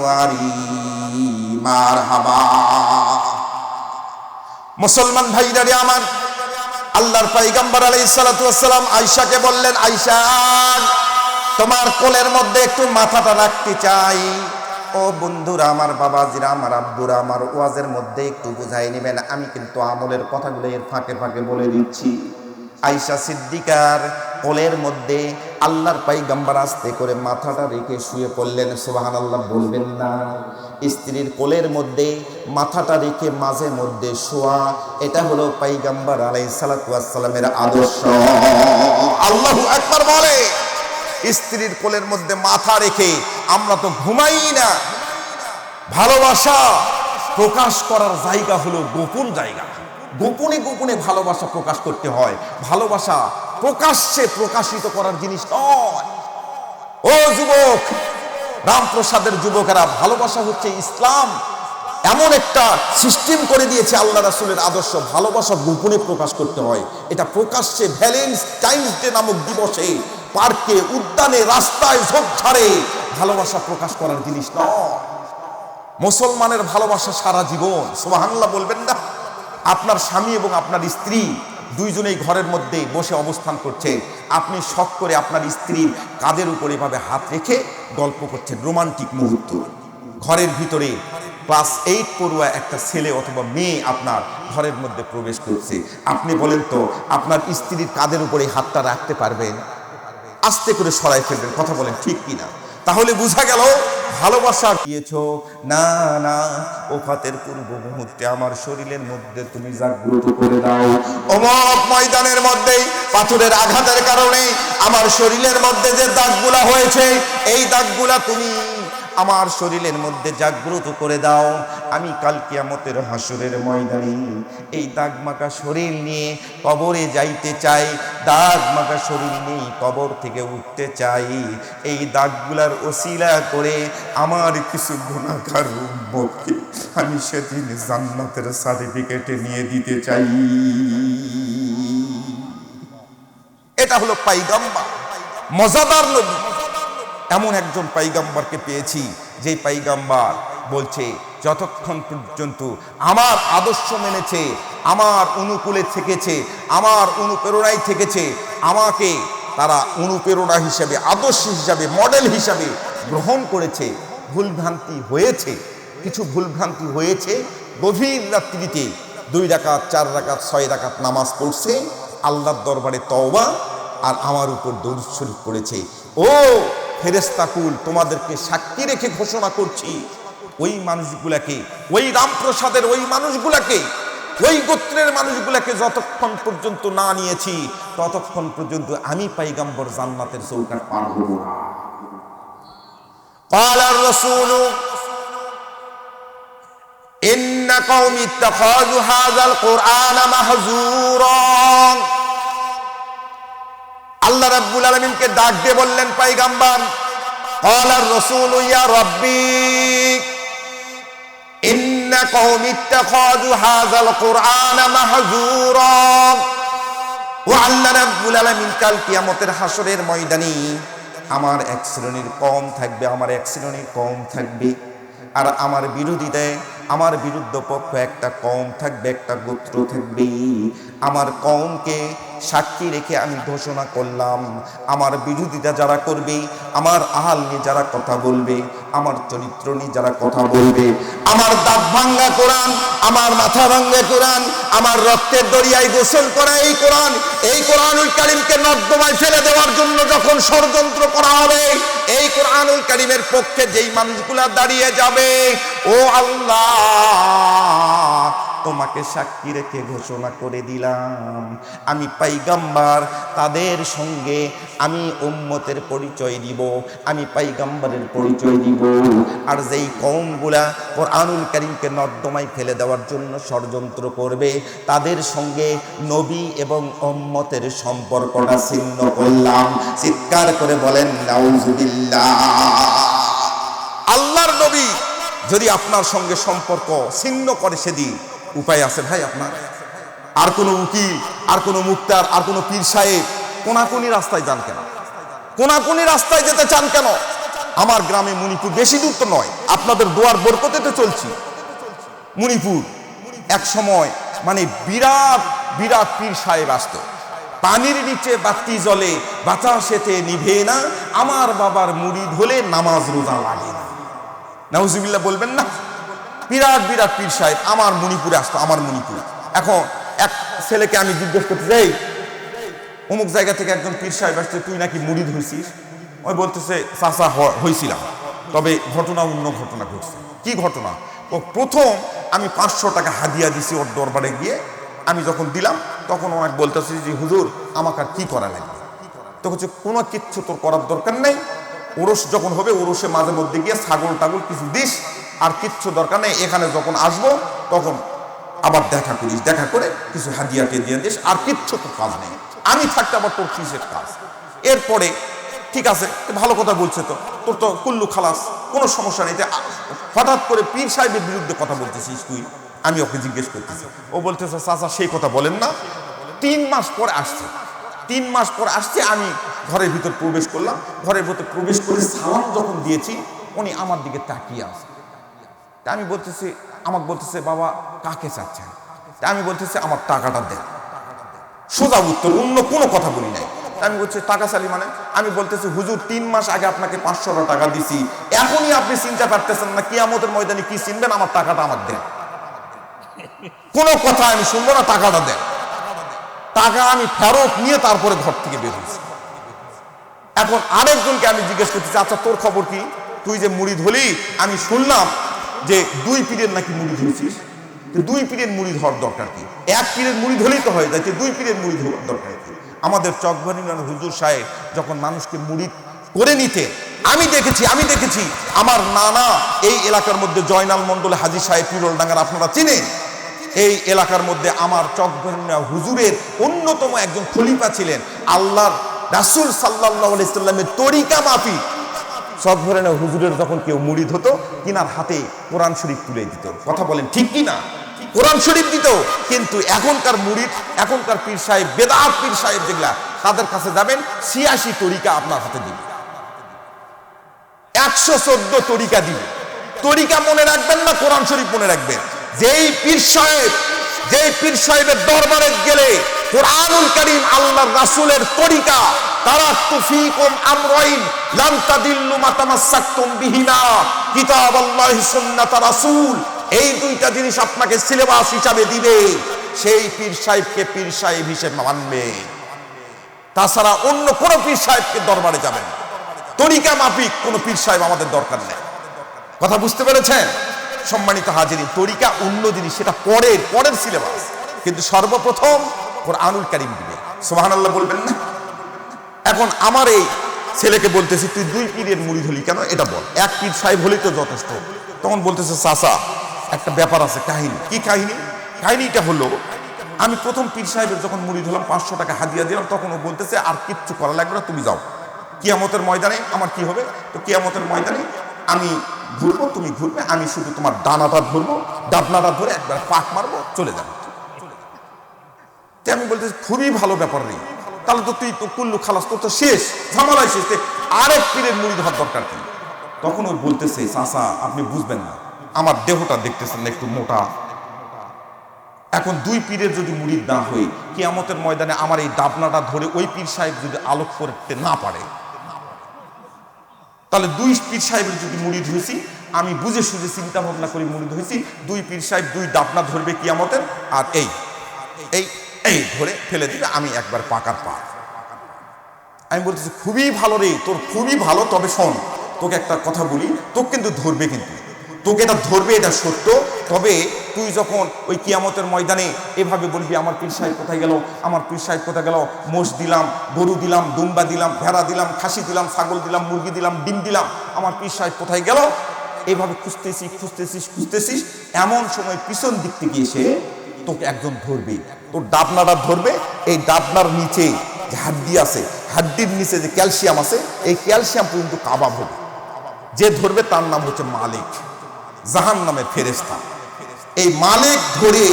আনওয়ারি মারহাবা। মুসলমান ভাইরা আমার, আল্লাহর পয়গম্বর আলাইহিস সালাতু ওয়াস সালাম আয়েশাকে বললেন, আয়েশা তোমার কোলের মধ্যে একটু মাথাটা রাখতে চাই। ও বন্ধুরা আমার, বাবাজিরা আমার, আব্বুরা আমার, ওয়াজের মধ্যে একটু বুঝাই নেবেন, আমি কিন্তু আমলের কথাগুলো এর ফাঁকে ফাঁকে বলে দিচ্ছি। আয়েশা সিদ্দিকার কোলের মধ্যে আল্লাহর পয়গম্বর আস্তে করে মাথাটা রেখে শুয়ে পড়লেন। সুবহানাল্লাহ বলবেন না? স্ত্রীর কোলের মধ্যে মাথাটা রেখে মাঝে মধ্যে শোয়া, এটা হলো পয়গম্বর আলাইহিস সালাতু ওয়াস সালামের আদর্শ। আল্লাহু আকবার বলে। স্ত্রীর কোলের মধ্যে মাথা রেখে আমরা তো ঘুমাই না। ভালোবাসা প্রকাশ করার জায়গা হলো গোপন জায়গা। গোপনে গোপনে ভালোবাসা প্রকাশ করতে হয়। ভালোবাসা প্রকাশ্যে প্রকাশিত করার জিনিস নয়। ও যুবক, রামপ্রসাদের যুবকেরা, ভালোবাসা হচ্ছে ইসলাম এমন একটা সিস্টেম করে দিয়েছে, আল্লাহ রাসূলের আদর্শ। ভালোবাসা গোপনে প্রকাশ করতে হয়। এটা প্রকাশ্যে ভ্যালেন্টাইন্স ডে নামক দিবসে পার্কে, উদ্যানে, রাস্তায়, ঝোপঝাড়ে ভালোবাসা প্রকাশ করার জিনিস নয়। মুসলমানের ভালোবাসা সারা জীবন। সুবহানাল্লাহ বলবেন না? আপনার স্বামী এবং আপনার স্ত্রী দুইজনেই ঘরের মধ্যে বসে অবস্থান করছে, আপনি শখ করে আপনার স্ত্রীর কাঁধের উপর এভাবে হাত রেখে গল্প করছেন, রোমান্টিক মুহূর্ত। ঘরের ভিতরে ক্লাস 8 পড়ুয়া একটা ছেলে অথবা মেয়ে আপনার ঘরের মধ্যে প্রবেশ করছে, আপনি বলেন তো আপনার স্ত্রীর কাঁধের উপরে হাতটা রাখতে পারবেন? আস্তে করে সরাই ফেলবেন। কথা বলেন ঠিক কিনা? তাহলে বোঝা গেল ভালোবাসা দিয়েছো না। না, ওফাতের পূর্ব মুহূর্তে আমার শরীরের মধ্যে তুমি জাগ্রত করে দাও। অমক ময়দানের মধ্যে পাথরের আঘাতের কারণে আমার শরীরের মধ্যে যে দাগগুলা হয়েছে, এই দাগগুলা তুমি আমার শরীরের মধ্যে জাগ্রত করে দাও। আমি কাল কিয়ামতের হাসরের ময়দানে এই দাগমাখা শরীর নিয়ে কবরে যাইতে চাই। দাগমাখা শরীর নিয়ে কবর থেকে উঠতে চাই। এই দাগগুলার ওসিলা করে আমার কিছু গুনাহগার উম্মতকে আমি সেদিন জান্নাতের সার্টিফিকেটে নিয়ে দিতে চাই। এটা হলো পয়গম্বর, মজাদার নবী। এমন একজন পয়গম্বরকে পেয়েছি যে পয়গম্বর বলছে, যতক্ষণ পর্যন্ত আমার আদর্শ মেনেছে, আমার অনুকূলে থেকেছে, আমার অনুপ্রেরণায় থেকেছে, আমাকে তারা অনুপ্রেরণা হিসাবে, আদর্শ হিসাবে, মডেল হিসাবে গ্রহণ করেছে। ভুলভ্রান্তি হয়েছে, কিছু ভুলভ্রান্তি হয়েছে। গভীর রাত্রিতে 2 রাকাত, 4 রাকাত, 6 রাকাত নামাজ পড়ছে, আল্লাহর দরবারে তওবা আর আমার উপর দরুদ শরীফ পড়েছে। ও ফেরেশতাকুল, তোমাদেরকে সাক্ষী রেখে ঘোষণা করছি, ওই মানুষগুলাকে, ওই রামপ্রসাদের ওই মানুষগুলাকে, ওই গোত্রের মানুষগুলাকে যতক্ষণ পর্যন্ত না নিয়েছি, ততক্ষণ পর্যন্ত আমি পয়গম্বর জান্নাতের চৌকাঠ পার হব না। قال الرسول إن قوم اتخذوا هذا القرآن مهجورا। আল্লাহ রাব্বুল আলামিনকে ডাক দিয়ে বললেন পয়গম্বর, قال الرسول يا ربي إن قوم اتخذوا هذا القرآن مهجورا। ও আল্লাহ রাব্বুল আলামিন, কাল কিয়ামতের হাসরের ময়দানে আমার এক শ্রেণীর কওম থাকবে, আমার এক শ্রেণীর কওম থাকবে, আর আমার বিরোধিতায় আমার বিরুদ্ধ পক্ষ একটা কওম থাকবে, একটা গোত্র থাকবে। আমার কওমকে সাক্ষী রেখে আমি ঘোষণা করলাম, আমার বিরোধিতা যারা করবে, আমার আহাল নিয়ে যারা কথা বলবে, আমার চরিত্র নিয়ে যারা কথা বলবে, আমার দাঁত ভাঙ্গা কোরআন, আমার মাথা ভাঙ্গা কোরআন, আমার রক্তের দরিয়ায় গোসল করা এই কোরআন, এই কোরআনুল কারীমকে নর্দমায় ফেলে দেওয়ার জন্য যখন ষড়যন্ত্র করা হবে, এই কোরআনুল কারীমের পক্ষে যেই মানুষগুলা দাঁড়িয়ে যাবে, ও আল্লাহ তোমাকে সাক্ষী রেখে ঘোষণা করে দিলাম, আমি পয়গম্বর, তাদের সঙ্গে আমি উম্মতের পরিচয় দিব, আমি পয়গম্বরের পরিচয় দিব। আর যেই কওমগুলা কোরআনুল কারীমকে নর্দমায় ফেলে দেওয়ার জন্য ষড়যন্ত্র করবে, তাদের সঙ্গে নবী এবং উম্মতের সম্পর্কটা ছিন্ন করলাম। চিৎকার করে বলেন নাউজুবিল্লাহ। আল্লাহর নবী যদি আপনার সঙ্গে সম্পর্ক ছিন্ন করে, সেদিন উপায় আছে ভাই আপনার? আর কোনো উকিল, আর কোনো মুক্তার, আর কোনো পীর সাহেব কোনাকুনি রাস্তায় যান কেন? কোনাকুনি রাস্তায় যেতে চান কেন? আমার গ্রামে মণিপুর বেশি দূর তো নয়, আপনাদের দোয়ার বরকতে তো চলছি। মণিপুর এক সময় মানে বিরাট বিরাট পীর সাহেব আসতো, পানির নিচে বাতি জ্বলে বাতাসেতে নিভে না, আমার বাবার মুরিদ হলে নামাজ রোজা লাগে না। নাউজুবিল্লাহ বলবেন না? বিরাট বিরাট পীর সাহেব আমার মণিপুরে আসতো, আমার মণিপুর। এখন এক ছেলেকে আমি জিজ্ঞেস করতে যাই, অমুক জায়গা থেকে একজন পীর সাহেব আসছে, তুই নাকি মুরিদ হয়েছিস? ওই বলতেছে চাচা হয়েছিলাম, তবে ঘটনা অন্য ঘটনা ঘটছে। কি ঘটনা? ও প্রথম আমি 500 টাকা হাদিয়া দিছি ওর দরবারে গিয়ে। আমি যখন দিলাম তখন অনেক বলতেছি যে হুজুর আমাকে আর কি করা লাগবে? তো হচ্ছে কোনো কিচ্ছু তোর করার দরকার নেই, ওরস যখন হবে ওরসে মাঝে মধ্যে গিয়ে ছাগল টাগল কিছু দিস, আর কিচ্ছু দরকার নেই। এখানে যখন আসবো তখন আবার দেখা করিস, দেখা করে কিছু হাদিয়াকে দিয়ে দিস, আর কিচ্ছু তোর কাজ নেই। আমি থাকতে আবার তোর কিসের কাজ? এরপরে ঠিক আছে, ভালো কথা বলছে, তো তোর তো কুল্লু খালাস, কোনো সমস্যা নেই। হঠাৎ করে পীর সাহেবের বিরুদ্ধে কথা বলতেছিস তুই? আমি ওকে জিজ্ঞেস করতেছি, ও বলতেছে চাচা সেই কথা বলেন না। 3 মাস পর আসছে, 3 মাস পর আসছে, আমি ঘরের ভিতর প্রবেশ করলাম। ঘরের ভিতর প্রবেশ করে সালাম যখন দিয়েছি, উনি আমার দিকে তাকিয়ে আছে। তা আমি বলতেছি, আমাকে বলতেছে বাবা কাকে চাচ্ছেন? তা আমি বলতেছি আমার টাকাটা দেন। সোজা উত্তর, অন্য কোনো কথা বলি নাই। আমি বলছি টাকা চালি মানে? আমি বলতেছি হুজুর 3 মাস আগে আপনাকে 500 টাকা দিছি, এখনই আপনি চিনতে পারতেছেন না, কিয়ামতের ময়দানে কি চিনবেন? আমার টাকাটা আমার দেন। কোনো কথা আমি শুনবো না, টাকাটা দেন। টাকা আমি ফেরত নিয়ে তারপরে ঘর থেকে বের হয়েছি। এখন আরেকজনকে আমি জিজ্ঞেস করতেছি, আচ্ছা তোর খবর কি? তুই যে মুরিদ হলি, আমি শুনলাম যে 2 পীরের নাকি মুরিদ হয়েছিস। 2 পীরের মুরিদ হওয়ার দরকার কি? 1 পীরের মুরিদ হলেই তো হয়ে যায়, 2 পীরের মুরিদ হওয়ার দরকার কি? আমাদের চকবাড়ির হুজুর সাহেব যখন মানুষকে মুরিদ করে নিতে আমি দেখেছি। আমার নানা এই এলাকার মধ্যে জয়নাল মন্ডল হাজী সাহেব পিরলডাঙ্গার আপনারা চিনেন। এই এলাকার মধ্যে আমার চকবাড়ির হুজুরের অন্যতম একজন খলিফা ছিলেন, আল্লাহর রাসূল সাল্লাল্লাহু আলাইহি সাল্লামের তরিকা মাফিক চকবাড়ির হুজুরের যখন কেউ মুরিদ হতো, কিনার হাতে কোরআন শরীফ তুলে দিত। কথা বলেন ঠিক কি না? কোরআন শরীফ দিত। কিন্তু এখনকার মুরিদ, এখনকার পীর সাহেব, বেদাত পীর সাহেব যেগুলা, তাদের কাছে যাবেন 86 তরিকা আপনার হাতে দিবে, 114 তরিকা দিবে। তরিকা মনে রাখবেন না, কোরআন শরীফ মনে রাখবেন। যেই পীর সাহেবের দরবারে গেলে কোরআনুল কারীম আল্লাহর রাসূলের তরিকা, তারাকতু ফীকুম আমরাইন লান তাদিল্লু মা তামাসসাকতুম বিহিমা কিতাবাল্লাহি সুন্নাত রাসূল, এই 2টা জিনিস আপনাকে সিলেবাস হিসাবে দিবে। সেই পীর সাহেবকে পীর সাহেব হিসেবে মানবে, তাছাড়া অন্য কোন পীর সাহেবকে দরবারে যাবেন। তরিকা মাফিক কোন পীর সাহেব আমাদের দরকার নেই। কথা বুঝতে পেরেছেন? সম্মানিত হাজিরিন, তরিকা অন্য জিনিস, সেটা পরের সিলেবাস, কিন্তু সর্বপ্রথম কোরআনুল কারীম দিবে। সুবহানাল্লাহ বলবেন না? এখন আমার এই ছেলেকে বলতেছি তুই 2 পীরের মুরিদ হলি কেন, এটা বল। 1 পীর সাহেব হলেই তো যথেষ্ট। তখন বলতেছে চাচা একটা ব্যাপার আছে, কাহিনী। কি কাহিনী? কাহিনীটা হলো, আমি প্রথম পীর সাহেবের যখন মুরিদ হলাম 500 টাকা হাদিয়া দিলাম, তখন ও বলতেছে আর কিচ্ছু করা লাগবে না, তুমি যাও। কিয়ামতের ময়দানে আমার কি হবে? তো কিয়ামতের ময়দানে আমি ঘুরবো, তুমি ঘুরবে, আমি শুধু তোমার ডানাটা ধরবো, ডাবনাটা ধরে একবার পাক মারবো, চলে যাবো। আমি বলতেছি খুবই ভালো ব্যাপার নেই, তাহলে তো তুই তো কুল্লু খালাস, তোর তো শেষ, ঝামেলায় শেষ, আরেক পীরের মুরিদ হওয়ার দরকার কি? তখন ও বলতেছে চাচা আপনি বুঝবেন না, আমার দেহটা দেখতেছেন একটু মোটা। এখন 2 পীরের যদি মুরিদ না হই, কিয়ামতের ময়দানে আমার এই ডাবনাটা ধরে ওই পীর সাহেব যদি আলোক করতে না পারে, তাহলে 2 পীর সাহেবের যদি মুরিদ হয়েছি, আমি বুঝে সুঝে চিন্তা ভাবনা করে মুরিদ হয়েছি, 2 পীর সাহেব 2 ডাবনা ধরবে কিয়ামতের, আর এই এই এই ধরে ফেলে দিবে, আমি একবার পাকার পা। আমি বলতেছি খুবই ভালো রে, তোর খুবই ভালো, তবে শোন তোকে একটা কথা বলি, তোকে কিন্তু ধরবে, কিন্তু তোকে এটা ধরবে, এটা সত্য। তবে তুই যখন ওই কিয়ামতের ময়দানে এভাবে বলবি আমার পীর সাহেব কোথায় গেল, আমার পীর সাহেব কোথায় গেল, মোষ দিলাম, গরু দিলাম, দুম্বা দিলাম, ভেড়া দিলাম, খাসি দিলাম, ছাগল দিলাম, মুরগি দিলাম, ডিম দিলাম, আমার পীর সাহেব কোথায় গেল, এইভাবে খুঁজতেছিস, এমন সময় পিছন দিক থেকে এসে তোকে একজন ধরবে, তোর ডাবনাটা ধরবে, এই ডাবনার নিচে যে হাড্ডি আছে, হাড্ডির নিচে যে ক্যালসিয়াম আছে, এই ক্যালসিয়াম পর্যন্ত কাবাব হবে। যে ধরবে তার নাম হচ্ছে মালিক, জাহান্নামের ফেরেশতা। এই মালিক ধরে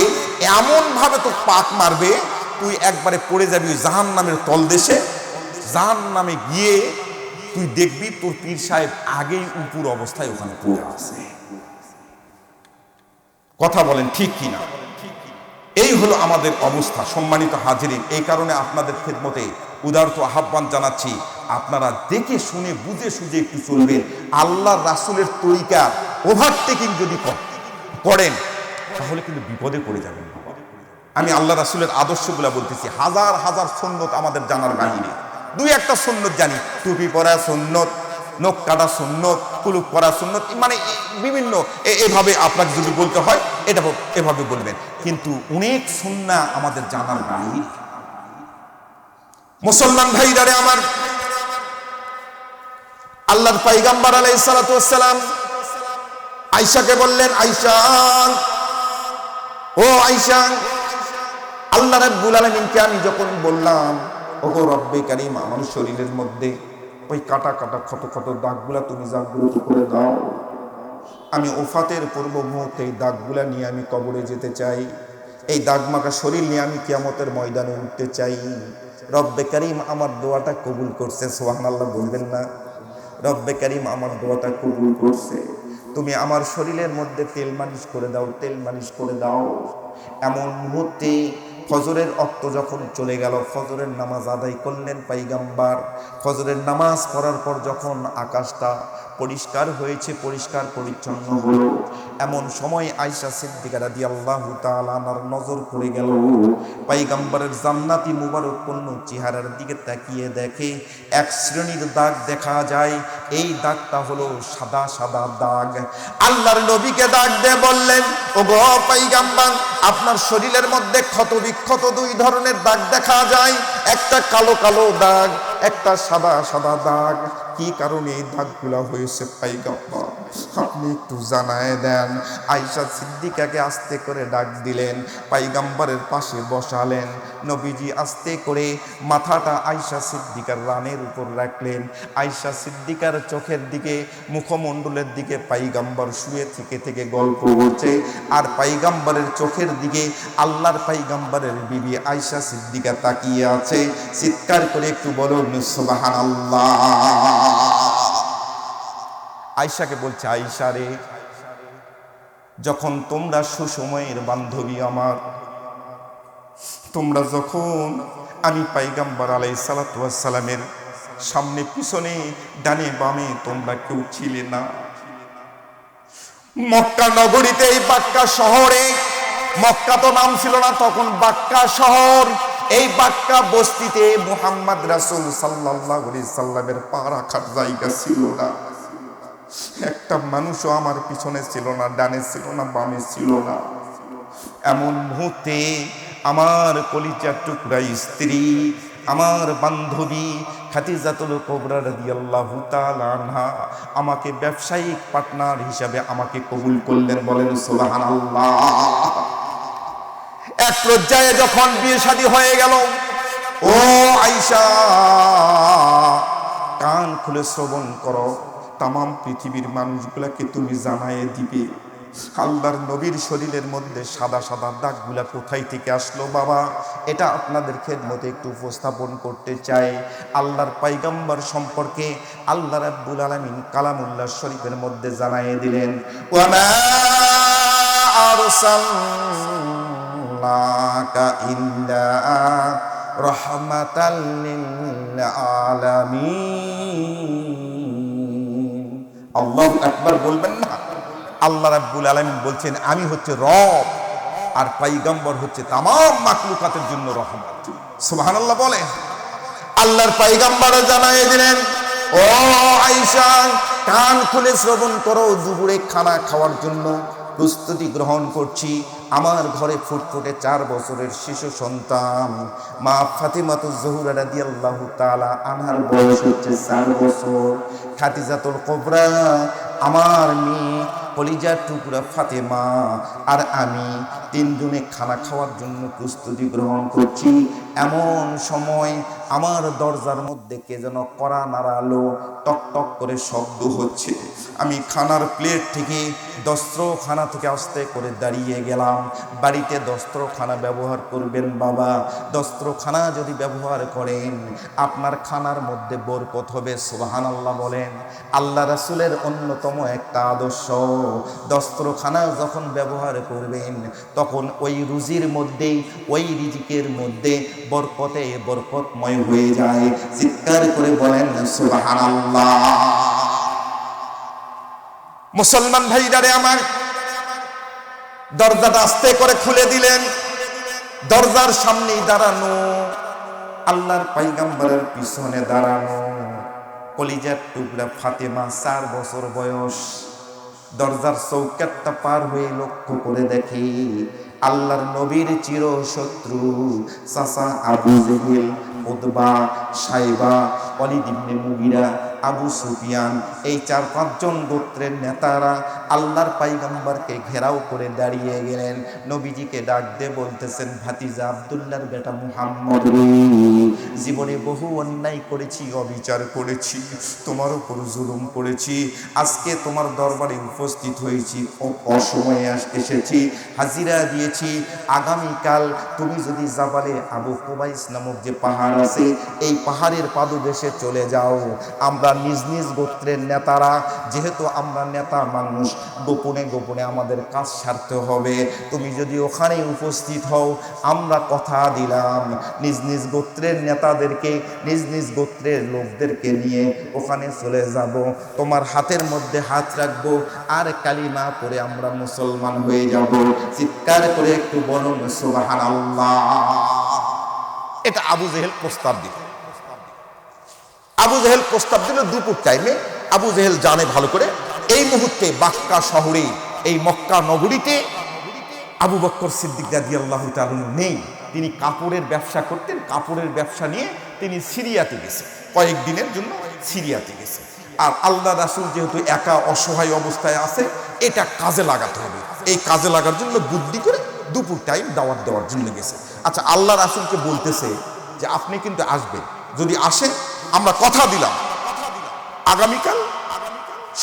এমন ভাবে তো পাক মারবে, তুই একবারে পড়ে যাবি ওই জাহান্নামের তলদেশে। জাহান্নামে গিয়ে তুই দেখবি তোর পীর সাহেব আগেই উপর অবস্থায় ওখানে পড়ে আছে। কথা বলেন ঠিক কিনা? এই হলো আমাদের অবস্থা। সম্মানিত হাজিরিন, এই কারণে আপনাদের খেদমতে উদারত আহ্বান জানাচ্ছি, আপনারা দেখে শুনে বুঝে সুঝে একটু চলবেন। আল্লাহ রাসূলের তরিকা ওভারটেকিং যদি করেন তাহলে কিন্তু বিপদে পড়ে যাবেন। আমি আল্লাহ রাসূলের আদর্শগুলা বলতেছি। হাজার হাজার সুন্নত আমাদের জানার বাহিরে দুই একটা সুন্নত জানি। টুপি পরা সুন্নত, নখ কাটা সুন্নত, কুলুপ পরা সুন্নত, মানে বিভিন্ন এভাবে আপনাকে যদি বলতে হয় এটা এভাবে বলবেন, কিন্তু অনেক সুন্নাহ আমাদের জানার বাহিরে। মুসলমান ভাইরারে আমার, আল্লাহর পয়গম্বর আলাইহিস সালাতু ওয়াস সালাম আয়েশাকে বললেন, আয়েশা, ও আয়েশা, আল্লাহ রাব্বুল আলামিনকে আমি যখন বললাম, ওগো রব্বে কারীম, আমার শরীরের মধ্যে ওই কাটা কাটা ক্ষত ক্ষত দাগগুলা তুমি দাগগুলো করে দাও, আমি ওফাতের পূর্ব মুহূর্তে এই দাগগুলা নিয়ে আমি কবরে যেতে চাই, এই দাগমাখা শরীর নিয়ে আমি কিয়ামতের ময়দানে উঠতে চাই। রব্বে কারীম আমার দোয়াটা কবুল করছে। সুবহানাল্লাহ বলবেন না? রব্বে কারীম আমার দোয়াটা কবুল করছে, তুমি আমার শরীরের মধ্যে তেল মালিশ করে দাও, তেল মালিশ করে দাও। এমন মুহূর্তে ফজরের ওয়াক্ত যখন চলে গেল, ফজরের নামাজ আদায় করলেন পয়গম্বর। ফজরের নামাজ পড়ার পর যখন আকাশটা পরিষ্কার হয়েছে, পরিষ্কার পরিচ্ছন্ন হলো, এমন সময় আয়েশা সিদ্দিকা রাদিয়াল্লাহু তাআলা আনহার নজর পড়ে গেল পয়গম্বরের জান্নাতি মুবারকপূর্ণ চেহারার দিকে। তাকিয়ে দেখে এক শ্রেণীর দাগ দেখা যায়। এই দাগটা হলো সাদা সাদা দাগ। আল্লাহর নবীকে ডাক দিয়ে বললেন, ওগো পয়গম্বর, আপনার শরীরের মধ্যে ক্ষত বিক্ষত দুই ধরনের দাগ দেখা যায়, একটা কালো কালো দাগ, একটা সাদা সাদা দাগ। কি কারণে এই দাগগুলা হয়েছে পয়গম্বর আপনি একটু জানায় দেন। আয়েশা সিদ্দিকাকে আস্তে করে ডাক দিলেন, পয়গম্বরের পাশে বসালেন। নবীজি আস্তে করে মাথাটা আয়েশা সিদ্দিকার রানের উপর রাখলেন। আয়েশা সিদ্দিকার চোখের দিকে, মুখমণ্ডলের দিকে পয়গম্বর শুয়ে থেকে থেকে গল্প করছে, আর পয়গম্বরের চোখের দিকে আল্লাহর পয়গম্বরের বিবি আয়েশা সিদ্দিকা তাকিয়ে আছে। চিৎকার করে একটু বলুন সুবহানাল্লাহ। আয়েশাকে বলছে, আয়েশা রে, যখন তোমরা সুসময়ের বান্ধবী আমার, তোমরা যখন আমি পয়গম্বর আলাইহিস সালাতু ওয়াস সালামের সামনে পিছনে ডানে বামে তোমরা কেউ ছিলে না। মক্কা নগরীতে, এই বাক্কা শহরে, মক্কা তো নাম ছিল না তখন, বাক্কা শহর, এই বাক্কা বস্তিতে মুহাম্মদ রাসূল সাল্লাল্লাহু আলাইহি সাল্লামের পা রাখার জায়গা ছিল না। একটা মানুষও আমার পিছনে ছিল না, ডানে ছিল না, বামে ছিল না। এমন মুহূর্তে আমার কলিজার টুকরা স্ত্রী, আমার বান্ধবী খাদিজাতুল কুবরা রাদিয়াল্লাহু তাআলা আনহা আমাকে ব্যবসায়িক পার্টনার হিসাবে আমাকে কবুল করলেন। বলেন সুবহানাল্লাহ। এক পর্যায়ে যখন বিয়ে শাদী হয়ে গেল, ও আয়েশা কান খুলে শ্রবণ করো, তাম পৃথিবীর মানুষগুলাকে তুমি জানায়ে দিবে আল্লাহর নবীর শরীরের মধ্যে সাদা সাদা দাগগুলা কোথায় থেকে আসলো। বাবা, এটা আপনাদের খেদমতে একটু উপস্থাপন করতে চাই। আল্লাহর পয়গম্বর সম্পর্কে আল্লাহ রাব্বুল আলামিন কালামুল্লাহ শরীফের মধ্যে জানায়ে দিলেন, ওয়া মা আরসালনাকা ইল্লা রাহমাতাল লিল আলামিন। আল্লাহু আকবার বলবেন না? আল্লাহ রাব্বুল আলামিন বলছেন, আমি হচ্ছে রব, আর পয়গম্বর হচ্ছে তামাম মাখলুকাতের জন্য রহমত। সুবহানাল্লাহ বলে। আল্লাহর পয়গম্বর জানায়ে দিলেন, ও আয়েশা কান খুলে শ্রবণ করো, দুপুরে খানা খাওয়ার জন্য প্রস্তুতি গ্রহণ করছি। আমার ঘরে ফুটফুটে 4 বছরের শিশু সন্তান মা ফাতিমাতুজ জোহরা রাদিয়াল্লাহু তাআলা আনহার বয়স হচ্ছে 4 বছর। খাদিজাতুল কুবরা আমার মেয়ে, কলিজার টুকরা ফাতেমা আর আমি 3 জনে খানা খাওয়ার জন্য প্রস্তুতি গ্রহণ করছি। এমন সময় আমার দরজার মধ্যে কে যেন কড়া নাড়ালো, টক টক করে শব্দ হচ্ছে। আমি খানার প্লেট থেকে দস্ত্রখানা থেকে আস্তে করে দাঁড়িয়ে গেলাম। বাড়িতে দস্ত্রখানা ব্যবহার করবেন বাবা, দস্ত্রখানা যদি ব্যবহার করেন আপনার খানার মধ্যে বরকত হবে। সুবহানাল্লাহ বলেন। আল্লাহ রাসূলের অন্যতম একটা আদর্শ, দস্ত্রখানা যখন ব্যবহার করবেন তখন ওই রুজির মধ্যে, ওই রিজিকের মধ্যে বরকতে বরকতময় হয়ে যায়। চিৎকার করে বলেন সুবহানাল্লাহ। মুসলমান ভাইরারে আমার, দরজাটা আস্তে করে খুলে দিলেন। দরজার সামনেই দাঁড়ানো, আল্লাহর পয়গম্বরের পিছনে দাঁড়ানো কলিজার টুকরা ফাতেমা, 4 বছর বয়স। দরজার চৌকাটটা পার হয়ে লক্ষ্য করে দেখি আল্লাহর নবীর চির শত্রু চাচা আবু জেহেল, উতবা, সাইবা, ওয়ালিদ ইবনে মুগিরা, আবু সুফিয়ান, এই 4-5 জন গোত্রের নেতারা আল্লাহর পয়গম্বরকে ঘেরাও করে দাঁড়িয়ে গেলেন। নবীজিকে ডাক দিয়ে বলতেছেন, ভাতিজা আব্দুল্লাহর বেটা মুহাম্মদ, জীবনে বহু অন্যায় করেছি, অবিচার করেছি, তোমার উপর জুলুম করেছি, আজকে তোমার দরবারে উপস্থিত হয়েছি, অসময়ে এসেছি, হাজিরা দিয়েছি। আগামীকাল তুমি যদি জাবালে আবু কুবাইস নামক যে পাহাড় আছে, এই পাহাড়ের পাদদেশে চলে যাও। আমরা নিজ নিজ গোত্রের নেতারা, যেহেতু আমরা নেতা মানুষ, গোপনে গোপনে আমাদের কাজ সারতে হবে। তুমি যদি ওখানে উপস্থিত হও, আমরা কথা দিলাম নিজ নিজ গোত্রের নেতাদেরকে, নিজ নিজ গোত্রের লোকদেরকে নিয়ে ওখানে চলে যাব, তোমার হাতের মধ্যে হাত রাখবো, আর কালিমা পড়ে আমরা মুসলমান হয়ে যাব। চিৎকার করে একটু বলুন সুবহানাল্লাহ। এটা আবু জেহেল প্রস্তাব দিল। আবু জেহেল প্রস্তাব দিল দুপুর টাইমে। আবু জেহেল জানে ভালো করে এই মুহূর্তে বাক্কা শহরে, এই মক্কা নগরীতে আবু বকর সিদ্দিক রাদিয়াল্লাহু তাআলা নেই। তিনি কাপড়ের ব্যবসা করতেন, কাপড়ের ব্যবসা নিয়ে তিনি সিরিয়াতে গেছে, কয়েকদিনের জন্য সিরিয়াতে গেছে। আর আল্লাহ রাসূল যেহেতু একা অসহায় অবস্থায় আছে, এটা কাজে লাগাতে হবে। এই কাজে লাগার জন্য বুদ্ধি করে দুপুর টাইম দাওয়াত দেওয়ার জন্য গেছে। আচ্ছা, আল্লাহ রাসূলকে বলতেছে যে আপনি কিন্তু আসবেন, যদি আসেন আমরা কথা দিলাম আগামীকাল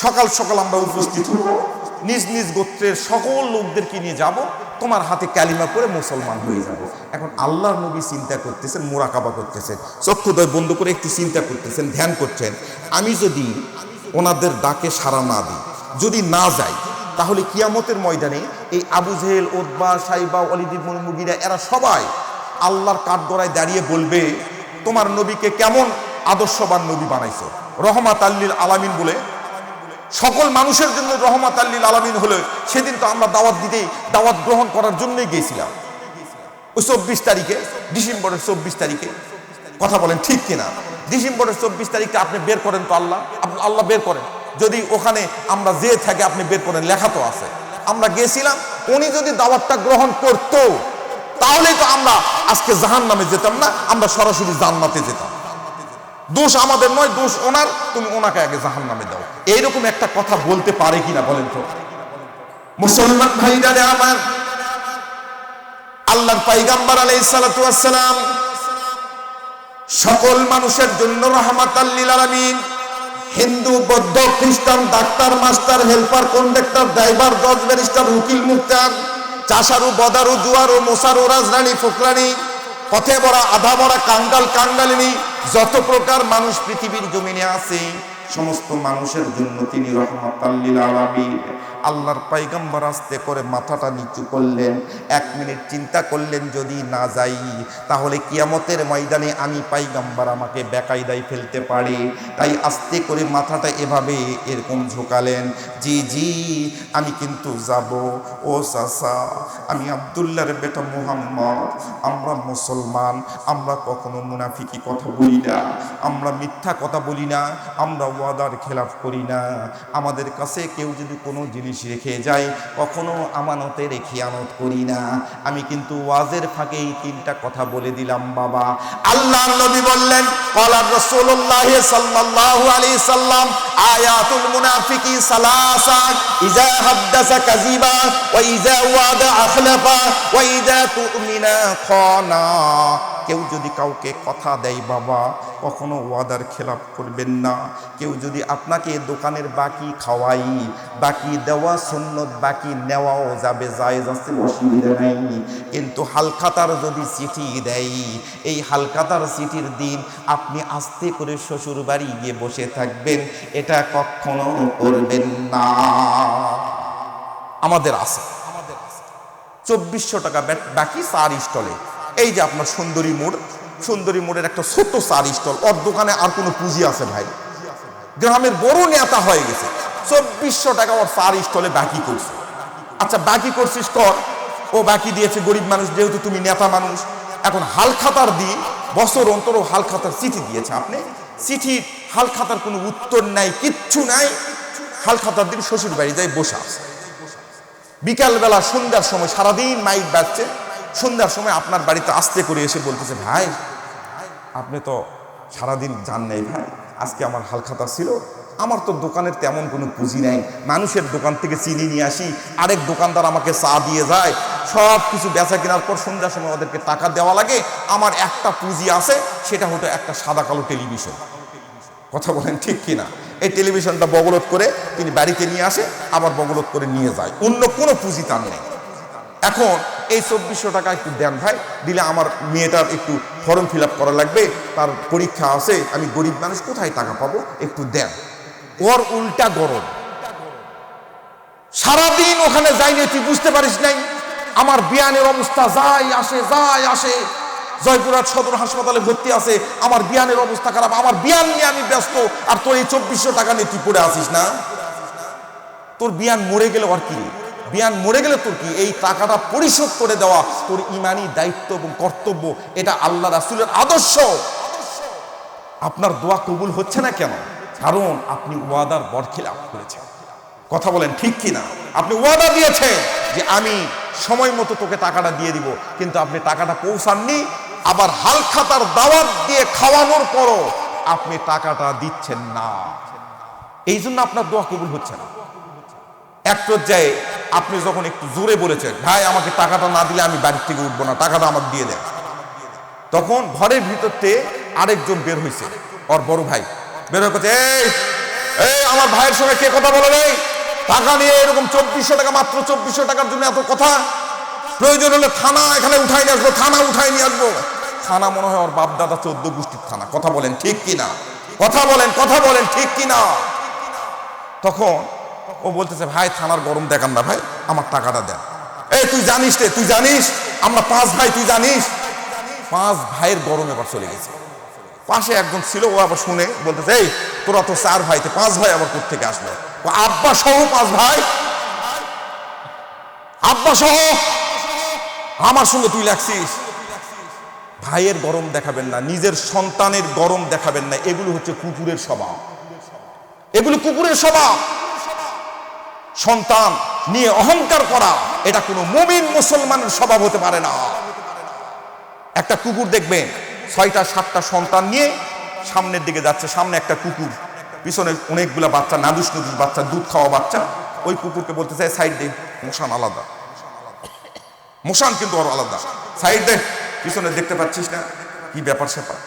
সকাল সকাল আমরা উপস্থিত হব, নিজ নিজ গোত্রের সকল লোকদেরকে নিয়ে যাব, তোমার হাতে কালিমা করে মুসলমান হয়ে যাব। এখন আল্লাহর নবী চিন্তা করতেছেন, মুরাকাবা করতেছেন, চক্ষুদ্বয় বন্ধ করে একটু চিন্তা করতেছেন, ধ্যান করছেন, আমি যদি ওনাদের ডাকে সাড়া না দিই, যদি না যাই, তাহলে কিয়ামতের ময়দানে এই আবু জেহেল, উতবা, সাইবা, ওয়ালিদ ইবনে মুগিরা এরা সবাই আল্লাহর কাঠগড়ায় দাঁড়িয়ে বলবে, তোমার নবীকে কেমন আদর্শবান নবী বানাইছো, রহমাত লিল আলামিন বলে, সকল মানুষের জন্য রহমাত লিল আলামিন হলে সেদিন তো আমরা দাওয়াত গ্রহণ করার জন্যই গিয়েছিলাম। ওই 24 তারিখে, ডিসেম্বরের 24 তারিখে, কথা বলেন ঠিক কিনা? ডিসেম্বরের 24 তারিখে আপনি বের করেন তো, আল্লাহ বের করেন, যদি ওখানে আমরা যে থাকে আপনি বের করেন, লেখা তো আছে। আমরা গেছিলাম, উনি যদি দাওয়াতটা গ্রহণ করতো তাহলেই তো আমরা আজকে জাহান্নামে যেতাম না, আমরা সরাসরি জান্নাতে যেতাম। দোষ আমাদের নয়, দোষ ওনার, তুমি ওনাকে আগে জাহান্নামে দাও। এইরকম একটা কথা বলতে পারে কিনা বলেন তো? মুসলমান ভাইরা আমার, আল্লাহর পয়গম্বর আলাইহিস সালাতু ওয়াস সালাম সকল মানুষের জন্য রাহমাতাল লিল আলামিন। হিন্দু, বৌদ্ধ, খ্রিস্টান, doctor, master, helper, conductor, driver, জজ, ব্যারিস্টার, উকিল, মুক্তার, চাষারু, বদারু, জুয়ারু, মোসারু, রাজরানী, ফকরানি, পথে বড়া, আধা বড়া, কাঙ্গাল, কাঙ্গালিনী, যত প্রকার মানুষ পৃথিবীর জমিনে আছে, সমস্ত মানুষের জন্য তিনি রহমাতাল লিল আলামিন। আল্লাহর পয়গম্বর আস্তে করে মাথাটা নিচু করলেন, 1 মিনিট চিন্তা করলেন, যদি না যাই তাহলে কিয়ামতের ময়দানে আমি পয়গম্বর আমাকে বেকায়দায় ফেলতে পারি। তাই আস্তে করে মাথাটা এভাবে এরকম ঝোঁকালেন, জি আমি কিন্তু যাব। ও চাচা, আমি আব্দুল্লাহর বেটা মুহাম্মদ, আমরা মুসলমান, আমরা কখনো মুনাফিকি কথা বলি না, আমরা মিথ্যা কথা বলি না, আমরা ওয়াদার খেলাফ করি না। আমাদের কাছে কেউ যদি কোনো জিনিস পুলিশ রেখে যায়, কখনো আমানতের খেয়ানত করি না। আমি কিন্তু ওয়াজের ফাঁকে এই 3টা কথা বলে দিলাম বাবা। আল্লাহর নবী বললেন, ক্বালা রাসূলুল্লাহ সাল্লাল্লাহু আলাইহি সাল্লাম, আয়াতুল মুনাফিকি সালাসা, ইযা হাদাসা কাযিবা, ওয়া ইযা ওয়াদা আখলাফা, ওয়া ইযা তুমিনা খানা। কেউ যদি কাউকে কথা দেয় বাবা, কখনো ওয়াদার খেলাপ করবেন না। কেউ যদি আপনাকে দোকানের বাকি খাওয়াই, বাকি দেওয়া সুন্নত, বাকি নেওয়াও যাবে, জায়েজ আছে, অসুবিধা নাই। কিন্তু হালখাতার যদি চিঠি দেয়, এই হালখাতার চিঠির দিন আপনি আস্তে করে শ্বশুর বাড়ি গিয়ে বসে থাকবেন, এটা কখনো করবেন না। আমাদের আছে 2400 টাকা বাকি চার স্টলে। এই যে আপনার সুন্দরী মোড়ের একটা ছোট্ট চার স্টল, ওর দোকানে আর কোনো পুঁজি আছে ভাই? গ্রামের বড় নেতা হয়ে গেছে, 2400 টাকা ওর চার স্টলে বাকি করছে। আচ্ছা বাকি করছিস কর, ও বাকি দিয়েছে, গরিব মানুষ, যেহেতু তুমি নেতা মানুষ। এখন হালখাতার দিন বছর অন্তর হালখাতার চিঠি দিয়েছে, আপনি চিঠির হালখাতার কোনো উত্তর নাই, কিচ্ছু নাই। হালখাতার দিন শ্বশুর বাড়ি যাই বসে আছে। বিকালবেলা সন্ধ্যার সময় সারাদিন মাইক বাজছে, সন্ধ্যার সময় আপনার বাড়িতে আস্তে করে এসে বলতেছে, ভাই আপনি তো সারাদিন যান নাই ভাই, আজকে আমার হালখাতা ছিল, আমার তো দোকানের তেমন কোনো পুঁজি নাই, মানুষের দোকান থেকে চিনি নিয়ে আসি, আরেক দোকানদার আমাকে চা দিয়ে যায়, সব কিছু বেচা কেনার পর সন্ধ্যার সময় ওদেরকে টাকা দেওয়া লাগে, আমার একটা পুঁজি আছে, সেটা হতো একটা সাদা কালো টেলিভিশন। কথা বলেন ঠিক কিনা? এই টেলিভিশনটা বগলত করে তিনি বাড়িতে নিয়ে আসে, আবার বগলত করে নিয়ে যায়, অন্য কোনো পুঁজি তার নেই। এখন এই 2400 টাকা একটু দেন ভাই, দিলে আমার মেয়েটার একটু ফর্ম ফিল আপ করা লাগবে, তার পরীক্ষা আছে, আমি গরিব মানুষ, কোথায় টাকা পাবো, একটু দেন। ওর উল্টা গরম, সারাদিন ওখানে যাইনি, তুই বুঝতে পারিস নাই আমার বিয়ানের অবস্থা, যায় আসে, জয়পুরহাট সদর হাসপাতালে ভর্তি আছে, আমার বিয়ানের অবস্থা খারাপ, আমার বিয়ান নিয়ে আমি ব্যস্ত, আর তোর এই 2400 টাকা নিয়ে তুই পড়ে আসিস না? তোর বিয়ান মরে গেলে আর কি? বিয়ান মরে গেলে তোর কি? এই টাকাটা পরিশোধ করে দেওয়া তোর ইমানি দায়িত্ব এবং কর্তব্য, এটা আল্লাহ রাসূলের আদর্শ। আপনার দোয়া কবুল হচ্ছে না কেন? কারণ আপনি ওয়াদার বরখিলাফ করেছেন। কথা বলেন ঠিক কিনা? আপনি ওয়াদা দিয়েছেন যে আমি সময় মতো তোকে টাকাটা দিয়ে দিব, কিন্তু আপনি টাকাটা পৌঁছাননি, আবার হালখাতার দাওয়াত দিয়ে খাওয়ানোর পরও আপনি টাকাটা দিচ্ছেন না, এই জন্য আপনার দোয়া কবুল হচ্ছে না। এক পর্যায়ে আপনি যখন একটু জোরে বলেছেন, ভাই আমাকে টাকাটা না দিলে আমি বাড়ির থেকে উঠবো না, টাকাটা আমাকে দিয়ে দেন, তখন ঘরের ভিতরতে আরেকজন বের হয়েছে, ওর বড় ভাই বের হয়ে বলছে, এই আমার ভাইয়ের সঙ্গে কে কথা বলে নেই, টাকা নিয়ে এরকম 2400 টাকা, মাত্র 2400 টাকার জন্য এত কথা, প্রয়োজন হলে থানা এখানে উঠাই নিয়ে আসবো, থানা উঠাই নিয়ে আসবো। থানা মনে হয় ওর বাপ দাদা 14 গোষ্ঠীর থানা। কথা বলেন ঠিক কিনা? কথা বলেন ঠিক কিনা? তখন ও বলতেছে, ভাই থানার গরম দেখান না ভাই, আমার টাকাটা দেন। এই তুই জানিস আমরা 5 ভাই, তুই জানিস? 5 ভাইয়ের গরম এবার চলে গেছে। পাশে একজন ছিল, ও আবার শুনে বলতেছে, এই তোরা তো 4 ভাইতে 5 ভাই আবার কোত্থেকে আসলো? আব্বা সহ 5 ভাই, আব্বা সহ আমার সঙ্গে তুই লাগছিস। ভাইয়ের গরম দেখাবেন না, নিজের সন্তানের গরম দেখাবেন না, এগুলো হচ্ছে কুকুরের স্বভাব, এগুলো কুকুরের স্বভাব। সন্তান নিয়ে অহংকার করা, এটা কোনো মুমিন মুসলমানের স্বভাব হতে পারে না। একটা কুকুর দেখবেন 6টা 7টা সন্তান নিয়ে সামনের দিকে যাচ্ছে, সামনে একটা কুকুর, পিছনে অনেকগুলো বাচ্চা, নাদুস বাচ্চা, দুধ খাওয়া বাচ্চা। ওই কুকুরকে বলতে চায়, সাইড দে, মশান আলাদা, মশান কিন্তু আরো আলাদা, সাইড দে, পিছনে দেখতে পাচ্ছিস না কি ব্যাপার স্যাপার।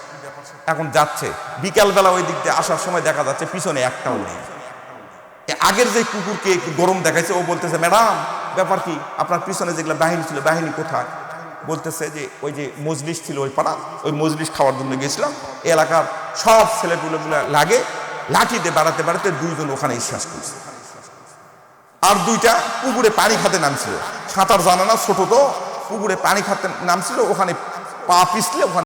এখন যাচ্ছে, বিকালবেলা ওই দিক দিয়ে আসার সময় দেখা যাচ্ছে পিছনে একটাও নেই। আগের যে কুকুরকে গরম দেখাইছে, ও বলতেছে, ম্যাডাম ব্যাপার কি, আপনার পিছনে যেগুলো বাহিনী ছিল, বাহিনী কোথায়? বলতেছে যে ওই যে মজলিস ছিল ওই পাড়া, ওই মজলিস খাওয়ার জন্য গেছিলাম, এলাকার সব ছেলেগুলো লাগে লাঠি দিয়ে বাড়াতে 2জন ওখানে বিশ্বাস করছে, আর 2টা পুকুরে পানি খাতে নামছিল, সাঁতার জানে না, ছোট তো, পুকুরে পানি খাতে নামছিল, ওখানে পা পিছলে ওখানে